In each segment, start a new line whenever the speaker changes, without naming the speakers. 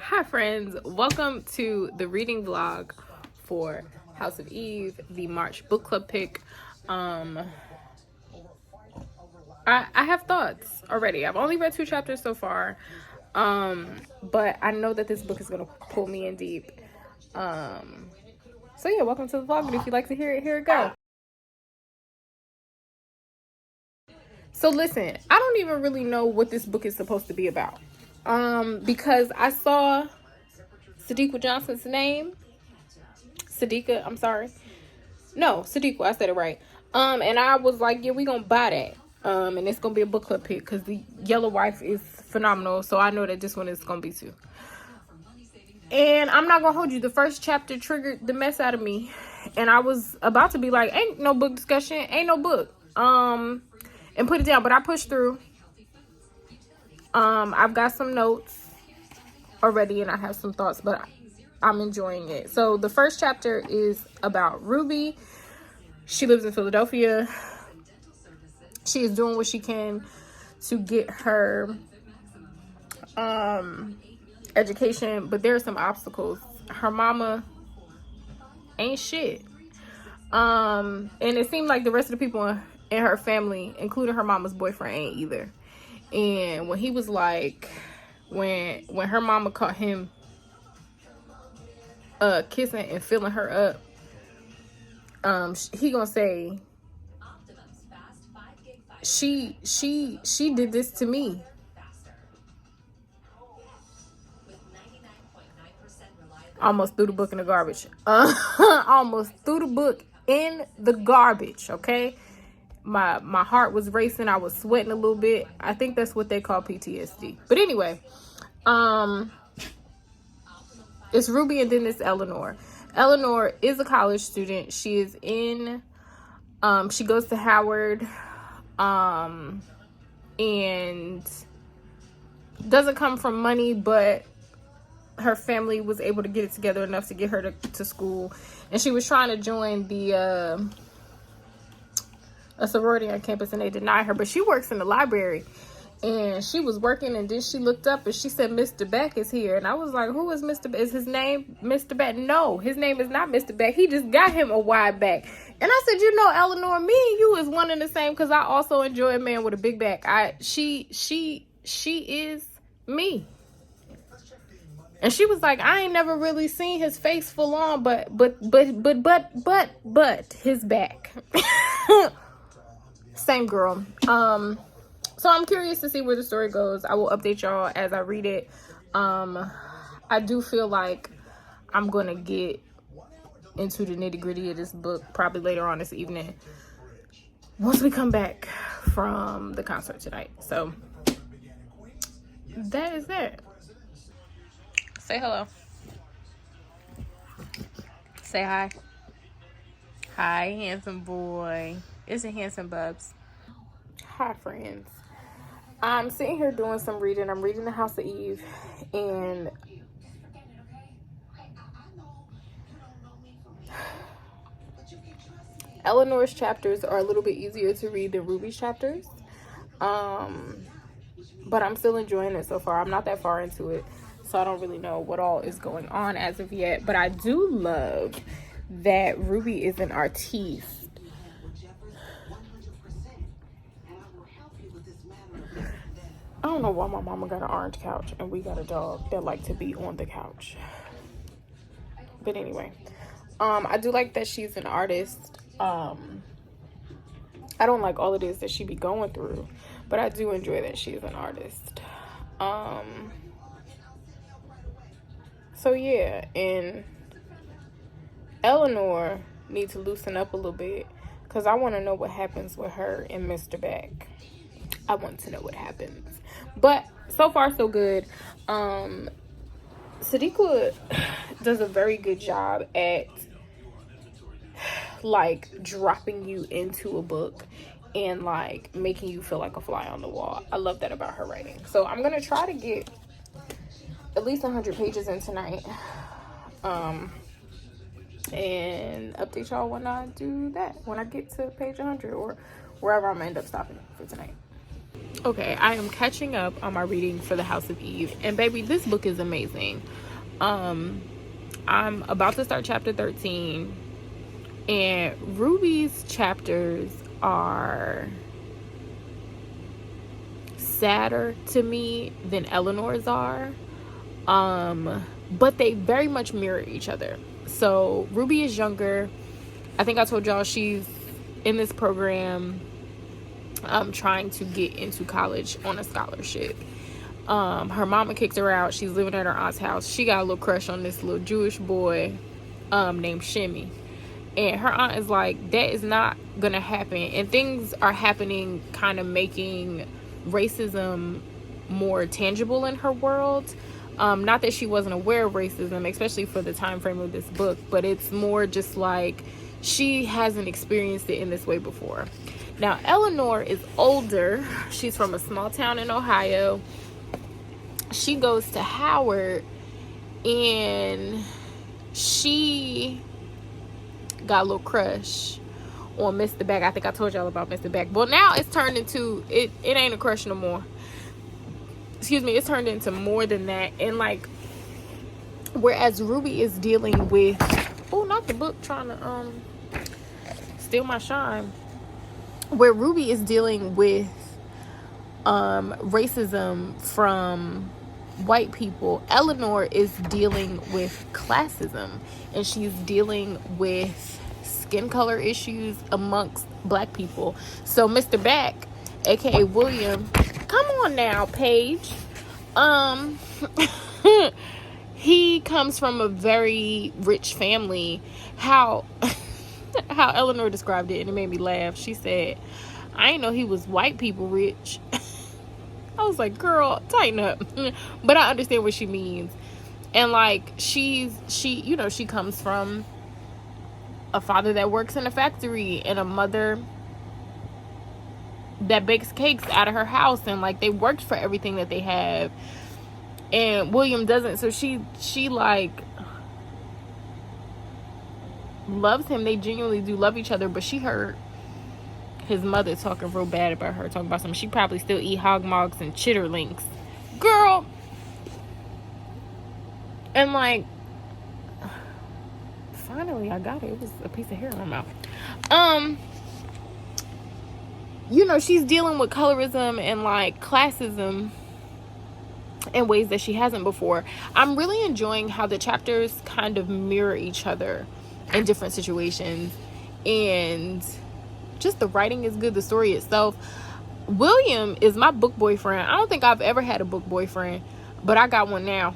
Hi friends, welcome to the reading vlog for House of Eve, the March book club pick. I have thoughts already. I've only read 2 chapters so far, but I know that this book is gonna pull me in deep. So yeah, welcome to the vlog, and if you'd like to hear it, here it go. So listen, I don't even really know what this book is supposed to be about, because I saw Sadiqa Johnson's name. Sadiqa, I'm sorry. No, Sadiqa, I said it right. And I was like, yeah, we gonna buy that. And it's gonna be a book club pick because the Yellow Wife is phenomenal. So I know that this one is gonna be too. And I'm not gonna hold you. The first chapter triggered the mess out of me. And I was about to be like, ain't no book discussion, ain't no book. And put it down. But I pushed through. I've got some notes already and I have some thoughts, but I'm enjoying it. So the first chapter is about Ruby. She lives in Philadelphia. She is doing what she can to get her education, but there are some obstacles. Her mama ain't shit. And it seemed like the rest of the people in her family, including her mama's boyfriend, ain't either. And when he was like, when her mama caught him kissing and filling her up, he gonna say, she did this to me. Almost threw the book in the garbage. Almost threw the book in the garbage. Okay, my heart was racing. I was sweating a little bit. I think that's what they call PTSD. But anyway, it's Ruby and then it's Eleanor. Eleanor is a college student. She is in. She goes to Howard. And doesn't come from money, but her family was able to get it together enough to get her to school. And she was trying to join the a sorority on campus, and they denied her. But she works in the library, and she was working, and then she looked up and she said, Mr. Beck is here. And I was like, who is Mr. Beck? Is his name Mr. Beck? No, his name is not Mr. Beck. He just got him a wide back. And I said, you know, Eleanor, me and you is one and the same, because I also enjoy a man with a big back. She is me. And she was like, I ain't never really seen his face full on, but his back. Same girl. So I'm curious to see where the story goes. I will update y'all as I read it. I do feel like I'm gonna get into the nitty-gritty of this book probably later on this evening once we come back from the concert tonight. So that is that. Say hello. Say hi. Hi, handsome boy. It's a handsome bubs. Hi, friends. I'm sitting here doing some reading. I'm reading The House of Eve, and Eleanor's chapters are a little bit easier to read than Ruby's chapters. But I'm still enjoying it so far. I'm not that far into it, so I don't really know what all is going on as of yet. But I do love that Ruby is an artiste. I don't know why my mama got an orange couch and we got a dog that like to be on the couch. But anyway, I do like that she's an artist. I don't like all it is that she be going through, but I do enjoy that she's an artist. So yeah, and Eleanor needs to loosen up a little bit, because I want to know what happens with her and Mr. Beck. I want to know what happens. But so far so good. Sadiqa does a very good job at like dropping you into a book and like making you feel like a fly on the wall. I love that about her writing. So I'm gonna try to get at least 100 pages in tonight, and update y'all when I do that, when I get to page 100 or wherever I'm gonna end up stopping for tonight. Okay, I am catching up on my reading for the House of Eve, and baby, this book is amazing. I'm about to start chapter 13, and Ruby's chapters are sadder to me than Eleanor's are, but they very much mirror each other. So Ruby is younger. I think I told y'all she's in this program trying to get into college on a scholarship. Her mama kicked her out. She's living at her aunt's house. She got a little crush on this little Jewish boy named Shimmy. And her aunt is like, that is not gonna happen. And things are happening, kind of making racism more tangible in her world. Not that she wasn't aware of racism, especially for the time frame of this book, but it's more just like she hasn't experienced it in this way before. Now, Eleanor is older. She's from a small town in Ohio. She goes to Howard, and she got a little crush on Mr. Beck. I think I told y'all about Mr. Beck. Well, now it's turned into, it ain't a crush no more. Excuse me, it's turned into more than that. And like, whereas Ruby is dealing with, oh, not the book trying to steal my shine. Where Ruby is dealing with racism from white people, Eleanor is dealing with classism, and she's dealing with skin color issues amongst black people. So Mr. Beck, aka William, come on now, Paige. He comes from a very rich family. How Eleanor described it, and it made me laugh. She said, I didn't know he was white people rich. I was like, girl, tighten up. But I understand what she means. And like, she comes from a father that works in a factory and a mother that bakes cakes out of her house, and like, they worked for everything that they have, and William doesn't. So she like loves him. They genuinely do love each other, but she heard his mother talking real bad about her, talking about something. She probably still eat hog mogs and chitterlings, girl. And like, finally I got it. It was a piece of hair in my mouth. She's dealing with colorism and like classism in ways that she hasn't before. I'm really enjoying how the chapters kind of mirror each other in different situations, and just the writing is good. The story itself. William is my book boyfriend. I don't think I've ever had a book boyfriend, but I got one now.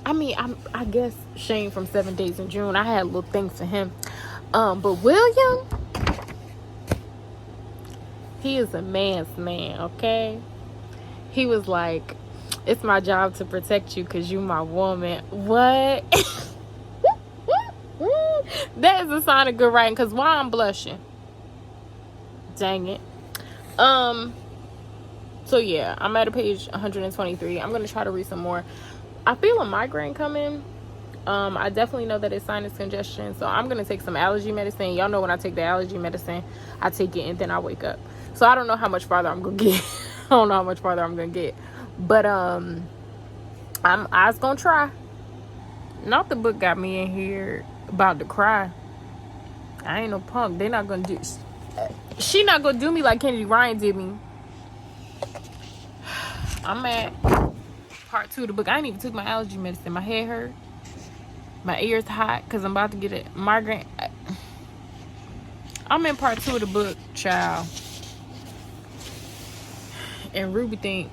I mean, I guess Shane from 7 Days in June, I had a little thing for him. But William, he is a man's man, okay? He was like, it's my job to protect you because you my woman. What? That is a sign of good writing, because why I'm blushing? Dang it. So yeah, I'm at a page 123. I'm going to try to read some more. I feel a migraine coming. I definitely know that it's sinus congestion, so I'm going to take some allergy medicine. Y'all know when I take the allergy medicine, I take it and then I wake up. So I don't know how much farther I'm going to get. I don't know how much farther I'm going to get. But I was going to try. Not the book got me in here about to cry. I ain't no punk. They not going to do... She not going to do me like Kennedy Ryan did me. I'm at part 2 of the book. I ain't even took my allergy medicine. My head hurt. My ears hot because I'm about to get a migraine. I'm in part 2 of the book, child. And Ruby,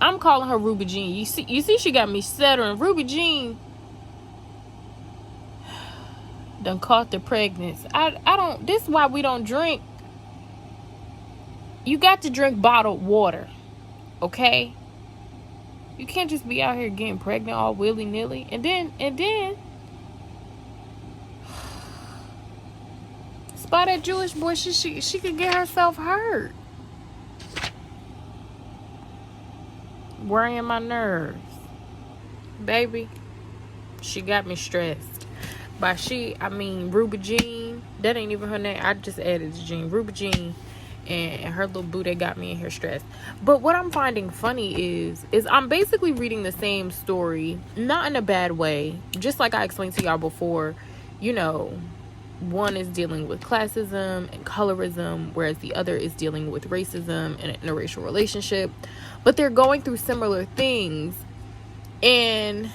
I'm calling her Ruby Jean. You see she got me stuttering. Ruby Jean done caught the pregnancy. I don't, this is why we don't drink. You got to drink bottled water, okay? You can't just be out here getting pregnant all willy-nilly. And then spot that Jewish boy, she could get herself hurt. Worrying my nerves. Baby, she got me stressed. By she, I mean Ruby Jean. That ain't even her name. I just added Jean. Ruby Jean and her little boo that got me in here stressed. But what I'm finding funny is I'm basically reading the same story, not in a bad way, just like I explained to y'all before. You know, one is dealing with classism and colorism, whereas the other is dealing with racism and an interracial relationship. But they're going through similar things. And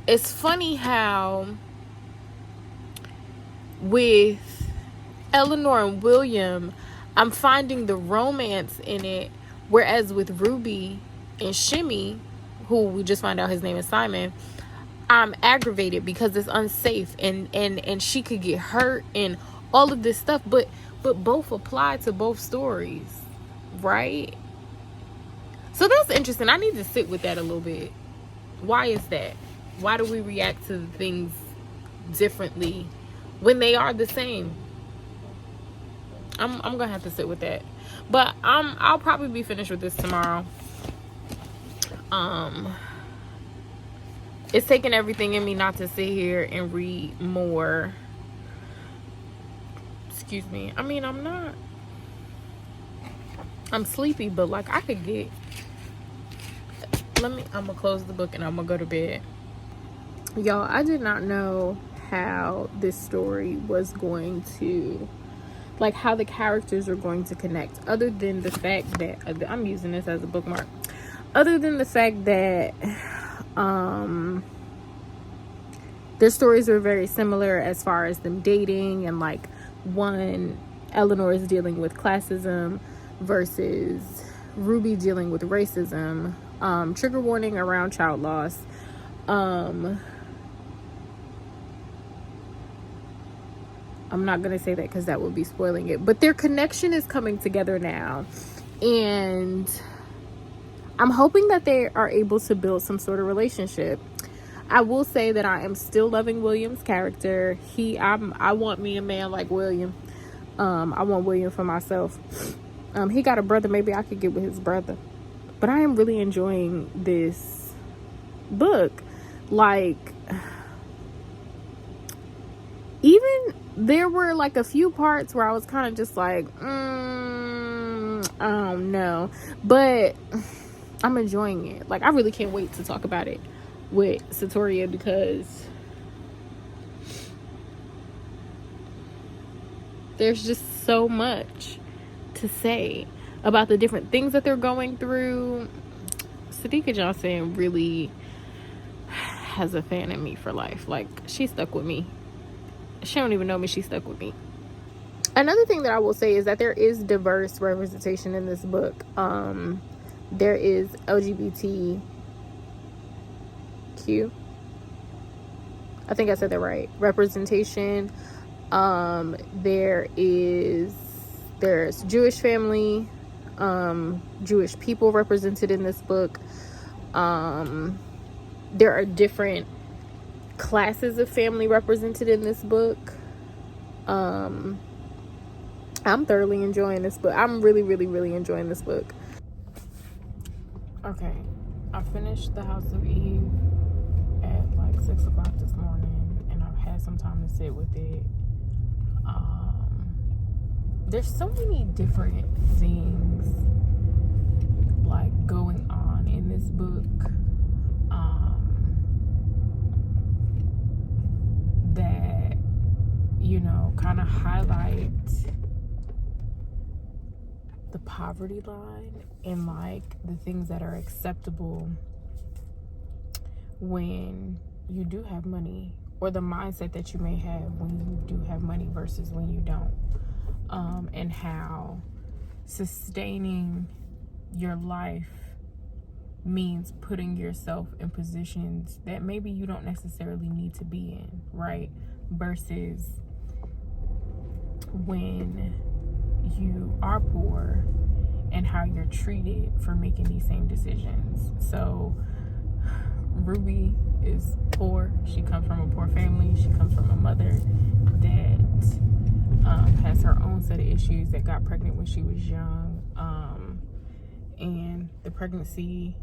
it's funny how with Eleanor and William, I'm finding the romance in it, whereas with Ruby and Shimmy, who we just find out his name is Simon, I'm aggravated because it's unsafe and she could get hurt and all of this stuff, but both apply to both stories, right? So that's interesting. I need to sit with that a little bit. Why is that? Why do we react to things differently when they are the same? I'm gonna have to sit with that, but I'll probably be finished with this tomorrow. It's taking everything in me not to sit here and read more. Excuse me. I mean, I'm sleepy, but like I could get. I'm gonna close the book and I'm gonna go to bed. Y'all, I did not know how this story was going to, like, how the characters are going to connect, other than the fact that I'm using this as a bookmark. Other than the fact that their stories are very similar as far as them dating, and like one, Eleanor is dealing with classism versus Ruby dealing with racism. Trigger warning around child loss. I'm not gonna say that because that would be spoiling it, but their connection is coming together now, and I'm hoping that they are able to build some sort of relationship. I will say that I am still loving William's character. I want me a man like William. I want William for myself. He got a brother. Maybe I could get with his brother. But I am really enjoying this book. Like, even there were like a few parts where I was kind of just like, I don't know. But I'm enjoying it. Like, I really can't wait to talk about it with Satoria, because there's just so much to say about the different things that they're going through. Sadika Johnson really has a fan in me for life. Like, she stuck with me. She don't even know me, she stuck with me. Another thing that I will say is that there is diverse representation in this book. There is LGBTQ. I think I said that right. Representation. There's Jewish family, Jewish people represented in this book. There are different classes of family represented in this book. I'm thoroughly enjoying this book. I'm really, really, really enjoying this book. Okay, I finished The House of Eve at like 6 o'clock this morning, and I've had some time to sit with it. There's so many different things like going on in this book that, you know, kind of highlight the poverty line and like the things that are acceptable when you do have money, or the mindset that you may have when you do have money versus when you don't. And how sustaining your life means putting yourself in positions that maybe you don't necessarily need to be in, right? Versus when you are poor and how you're treated for making these same decisions. So Ruby is poor. She comes from a poor family. She comes from a mother that has her own set of issues, that got pregnant when she was young, and the pregnancy,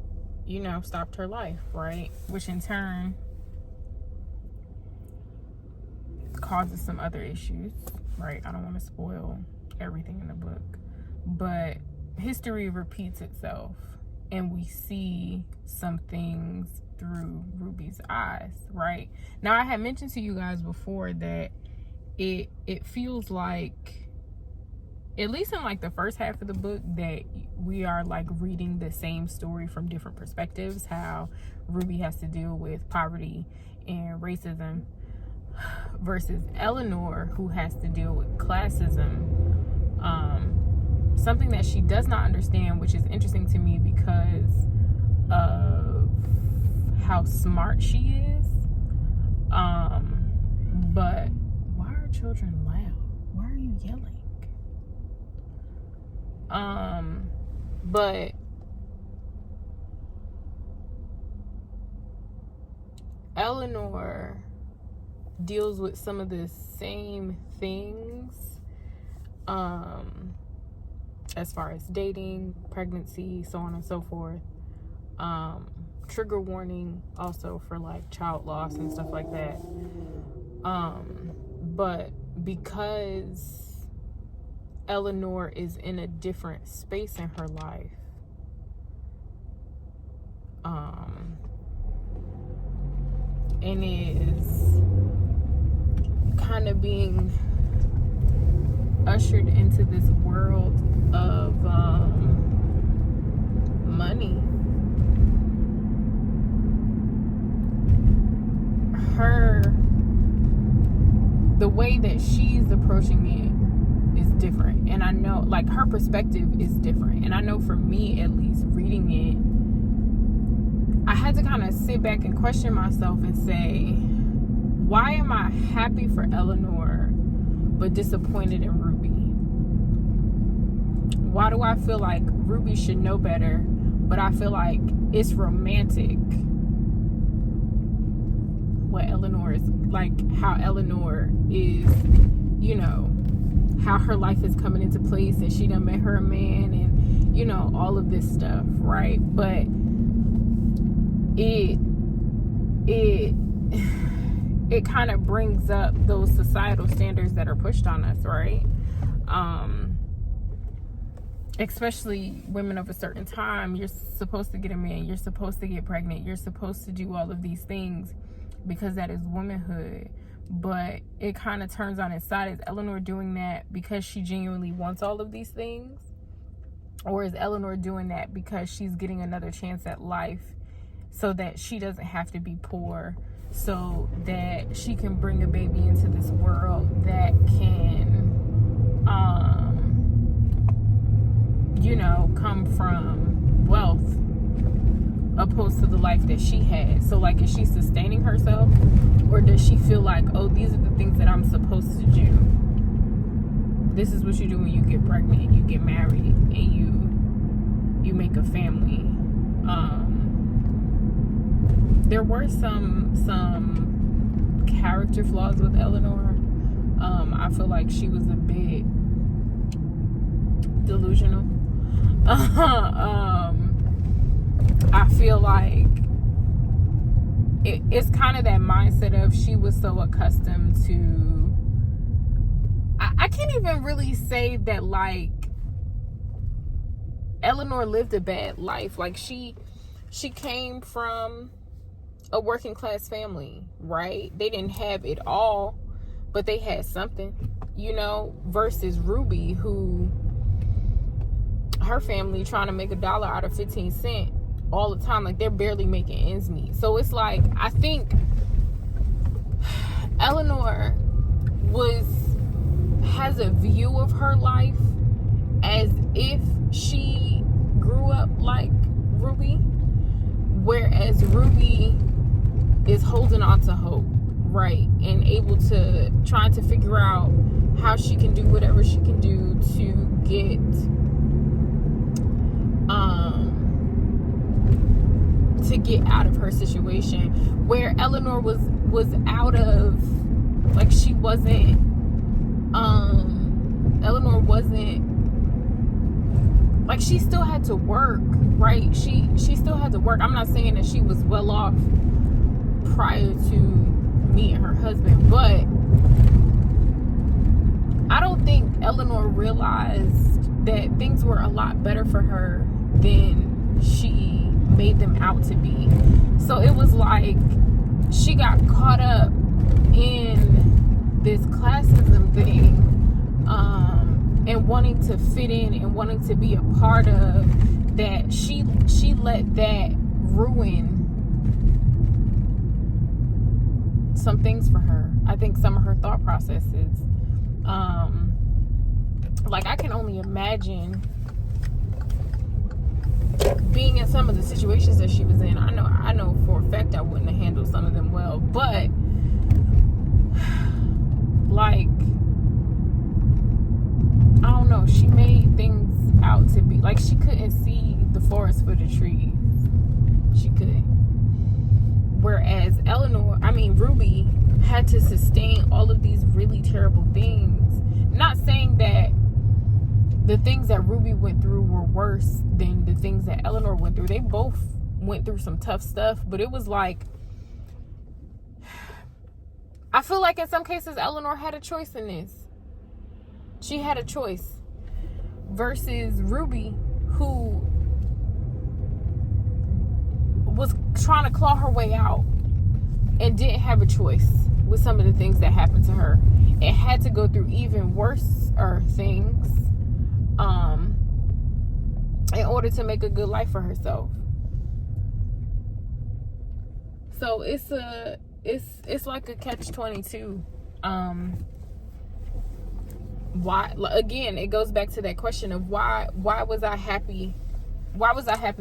you know, stopped her life, right? Which in turn causes some other issues, right? I don't want to spoil everything in the book, but history repeats itself, and we see some things through Ruby's eyes, right? Now, I had mentioned to you guys before that it feels like, at least in like the first half of the book, that we are like reading the same story from different perspectives. How Ruby has to deal with poverty and racism versus Eleanor, who has to deal with classism. Something that she does not understand, which is interesting to me because of how smart she is. But why are children loud? Why are you yelling? But Eleanor deals with some of the same things, as far as dating, pregnancy, so on and so forth. Trigger warning also for like child loss and stuff like that. But because Eleanor is in a different space in her life, and is kind of being ushered into this world of money, the way that she's approaching it is different. And I know, like, her perspective is different. And I know for me, at least, reading it, I had to kind of sit back and question myself and say, why am I happy for Eleanor but disappointed in Ruby? Why do I feel like Ruby should know better, but I feel like it's romantic what Eleanor is like, how Eleanor is, you know, how her life is coming into place, and she done met her man, and, you know, all of this stuff, right? But it kind of brings up those societal standards that are pushed on us, right? Especially women of a certain time. You're supposed to get a man, you're supposed to get pregnant, you're supposed to do all of these things because that is womanhood. But it kind of turns on its side. Is Eleanor doing that because she genuinely wants all of these things? Or is Eleanor doing that because she's getting another chance at life so that she doesn't have to be poor, so that she can bring a baby into this world that can, you know, come from wealth opposed to the life that she had? So, like, is she sustaining herself, or does she feel like, oh, these are the things that I'm supposed to do? This is what you do when you get pregnant, you get married, and you make a family. There were some character flaws with Eleanor. I feel like she was a bit delusional. I feel like it's kind of that mindset of she was so accustomed to, I can't even really say that, like, Eleanor lived a bad life. Like, she came from a working class family, right? They didn't have it all, but they had something, you know, versus Ruby, who her family trying to make $1 out of 15 cents all the time. Like, they're barely making ends meet. So it's like, I think Eleanor has a view of her life as if she grew up like Ruby, whereas Ruby is holding on to hope, right? And able to, trying to figure out how she can do whatever she can do to get out of her situation, where Eleanor was out of, like, she wasn't, Eleanor wasn't, like, she still had to work, right? She still had to work. I'm not saying that she was well off prior to meeting her husband, but I don't think Eleanor realized that things were a lot better for her than she made them out to be. So it was like she got caught up in this classism thing, and wanting to fit in and wanting to be a part of that. She let that ruin some things for her. I think some of her thought processes. Like, I can only imagine being in some of the situations that she was in. I know for a fact I wouldn't have handled some of them well, but like, I don't know, she made things out to be like she couldn't see the forest for the trees. She couldn't. Whereas Ruby had to sustain all of these really terrible things. Not saying that the things that Ruby went through were worse than the things that Eleanor went through. They both went through some tough stuff, but it was like, I feel like in some cases Eleanor had a choice in this. She had a choice versus Ruby, who was trying to claw her way out and didn't have a choice with some of the things that happened to her, and had to go through even worse things in order to make a good life for herself. So it's like a catch-22. Why, again, it goes back to that question of why was I happy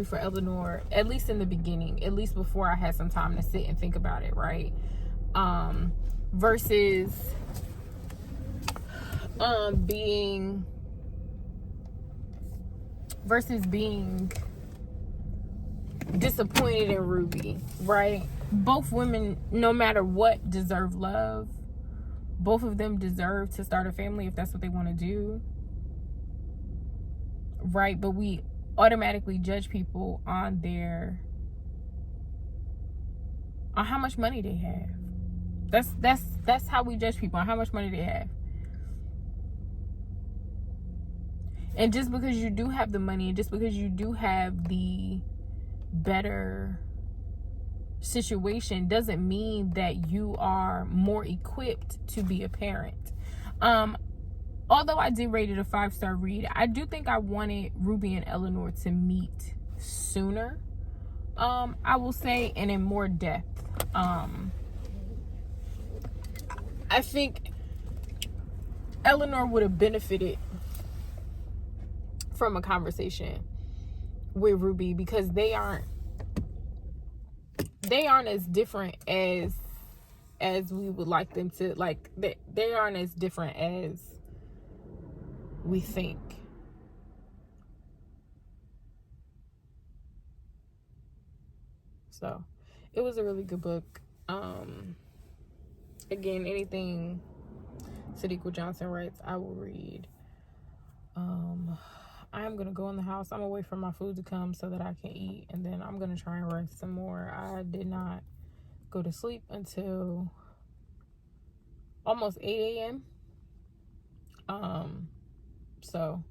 for Eleanor, at least in the beginning, at least before I had some time to sit and think about it, right? Versus being disappointed in Ruby, right? Both women, no matter what, deserve love. Both of them deserve to start a family if that's what they want to do, right? But we automatically judge people on how much money they have. That's how we judge people, on how much money they have. And just because you do have the money, and just because you do have the better situation, doesn't mean that you are more equipped to be a parent. Although I did rate it a 5-star read, I do think I wanted Ruby and Eleanor to meet sooner. I will say, and in more depth. I think Eleanor would have benefited from a conversation with Ruby, because they aren't as different as we would like them to. Like, they aren't as different as we think. So it was a really good book. Again, anything Sadiqa Johnson writes, I will read. I'm gonna go in the house. I'm gonna wait for my food to come so that I can eat, and then I'm gonna try and rest some more. I did not go to sleep until almost 8 a.m. So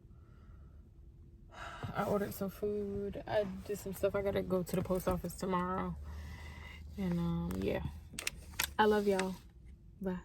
I ordered some food. I did some stuff. I gotta go to the post office tomorrow. And yeah. I love y'all. Bye.